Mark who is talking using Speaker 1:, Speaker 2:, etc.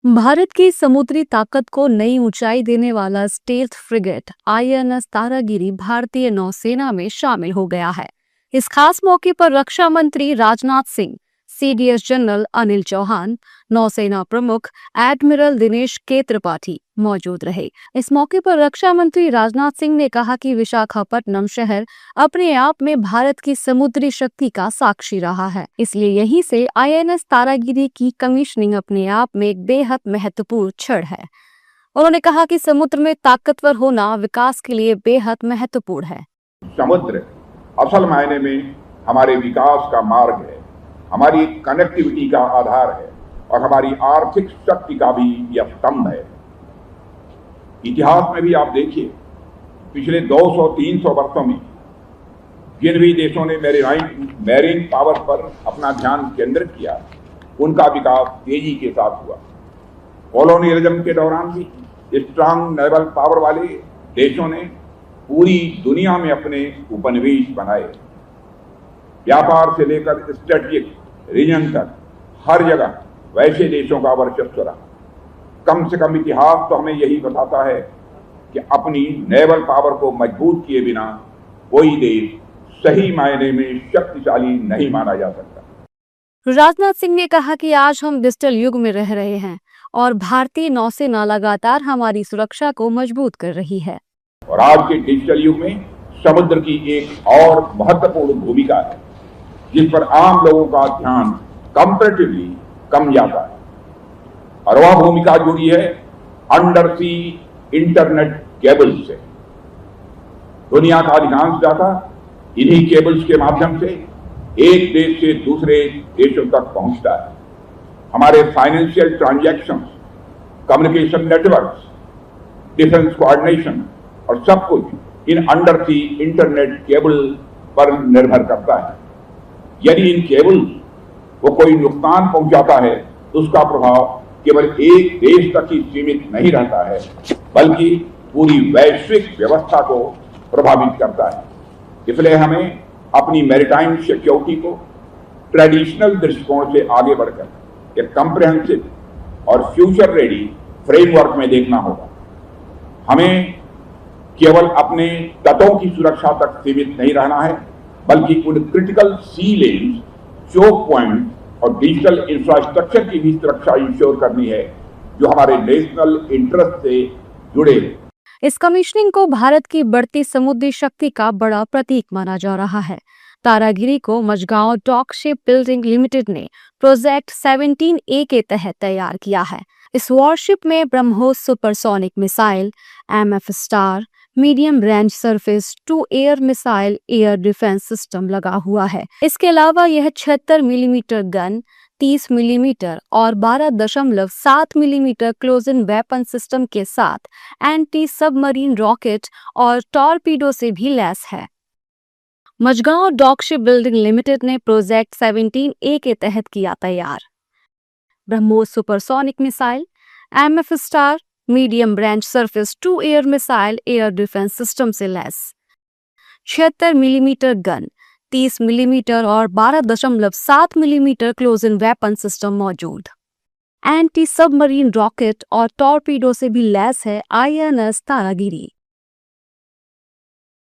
Speaker 1: भारत की समुद्री ताकत को नई ऊंचाई देने वाला स्टेल्थ फ्रिगेट आईएनएस तारागिरी भारतीय नौसेना में शामिल हो गया है। इस खास मौके पर रक्षा मंत्री राजनाथ सिंह, सीडीएस जनरल अनिल चौहान, नौसेना प्रमुख एडमिरल दिनेश के त्रिपाठी मौजूद रहे। इस मौके पर रक्षा मंत्री राजनाथ सिंह ने कहा कि विशाखापट्टनम शहर अपने आप में भारत की समुद्री शक्ति का साक्षी रहा है, इसलिए यहीं से आईएनएस तारागिरी की कमीशनिंग अपने आप में एक बेहद महत्वपूर्ण क्षण है। उन्होंने कहा कि समुद्र में ताकतवर होना विकास के लिए बेहद महत्वपूर्ण है।
Speaker 2: समुद्र असल मायने में हमारे विकास का मार्ग है, हमारी कनेक्टिविटी का आधार है और हमारी आर्थिक शक्ति का भी यह स्तंभ है। इतिहास में भी आप देखिए, पिछले 200-300 वर्षों में जिन भी देशों ने मैरीन पावर पर अपना ध्यान केंद्रित किया, उनका विकास तेजी के साथ हुआ। कॉलोनियलिज्म के दौरान भी स्ट्रांग नेवल पावर वाले देशों ने पूरी दुनिया में अपने उपनिवेश बनाए। व्यापार से लेकर स्ट्रेटेजिक रीजन तक हर जगह वैसे देशों का वर्चस्व रहा। कम से कम इतिहास तो हमें यही बताता है कि अपनी नेवल पावर को मजबूत किए बिना कोई देश सही मायने में शक्तिशाली नहीं माना जा सकता।
Speaker 1: राजनाथ सिंह ने कहा कि आज हम डिजिटल युग में रह रहे हैं और भारतीय नौसेना लगातार हमारी सुरक्षा को मजबूत कर रही है।
Speaker 2: और आज के डिजिटल युग में समुद्र की एक और महत्वपूर्ण भूमिका है, जिस पर आम लोगों का ध्यान कंपैरेटिवली कम जाता है, और वह भूमिका जुड़ी है अंडर सी इंटरनेट केबल्स से। दुनिया का अधिकांश डाटा इन्हीं केबल्स के माध्यम से एक देश से दूसरे देशों तक पहुंचता है। हमारे financial transactions, communication networks, defence coordination और सब कुछ इन अंडर सी इंटरनेट केबल पर निर्भर करता है। यदि इन केबल को कोई नुकसान पहुंचाता है तो उसका प्रभाव केवल एक देश तक ही सीमित नहीं रहता है, बल्कि पूरी वैश्विक व्यवस्था को प्रभावित करता है। इसलिए हमें अपनी मैरीटाइम सिक्योरिटी को ट्रेडिशनल दृष्टिकोण से आगे बढ़कर एक कम्प्रिहेंसिव और फ्यूचर रेडी फ्रेमवर्क में देखना होगा। हमें केवल अपने तटों की सुरक्षा तक सीमित नहीं रहना है, बल्कि उन क्रिटिकल सी लेन्स, चोक पॉइंट और डिजिटल इंफ्रास्ट्रक्चर की भी सुरक्षा इंश्योर करनी है, जो हमारे नेशनल इंटरेस्ट से जुड़े हैं।
Speaker 1: इस कमीशनिंग को भारत की बढ़ती समुद्री शक्ति का बड़ा प्रतीक माना जा रहा है। तारागिरी को Mazagon dock ship building limited ने प्रोजेक्ट 17A के तहत तैयार किया है। इस वॉरशिप में BrahMos supersonic missile, MF star, medium range surface to air missile air defence system लगा हुआ है। इसके अलावा यह 76 मिलीमीटर गन, 30 मिलीमीटर और 12.7 millimetre close in weapon system के साथ एंटी सबमरीन रॉकेट और टॉर्पीडो से भी लैस है। Mazagon dock ship building limited ने प्रोजेक्ट 17A के तहत किया तैयार। BrahMos supersonic missile, MF star, medium range surface to air missile air defence system से लैस, 76 मिलीमीटर गन, 30 मिलीमीटर और 12.7 millimetre close in weapon system मौजूद। एंटी सबमरीन रॉकेट और टॉर्पीडो से भी लैस है आईएनएस तारागिरी।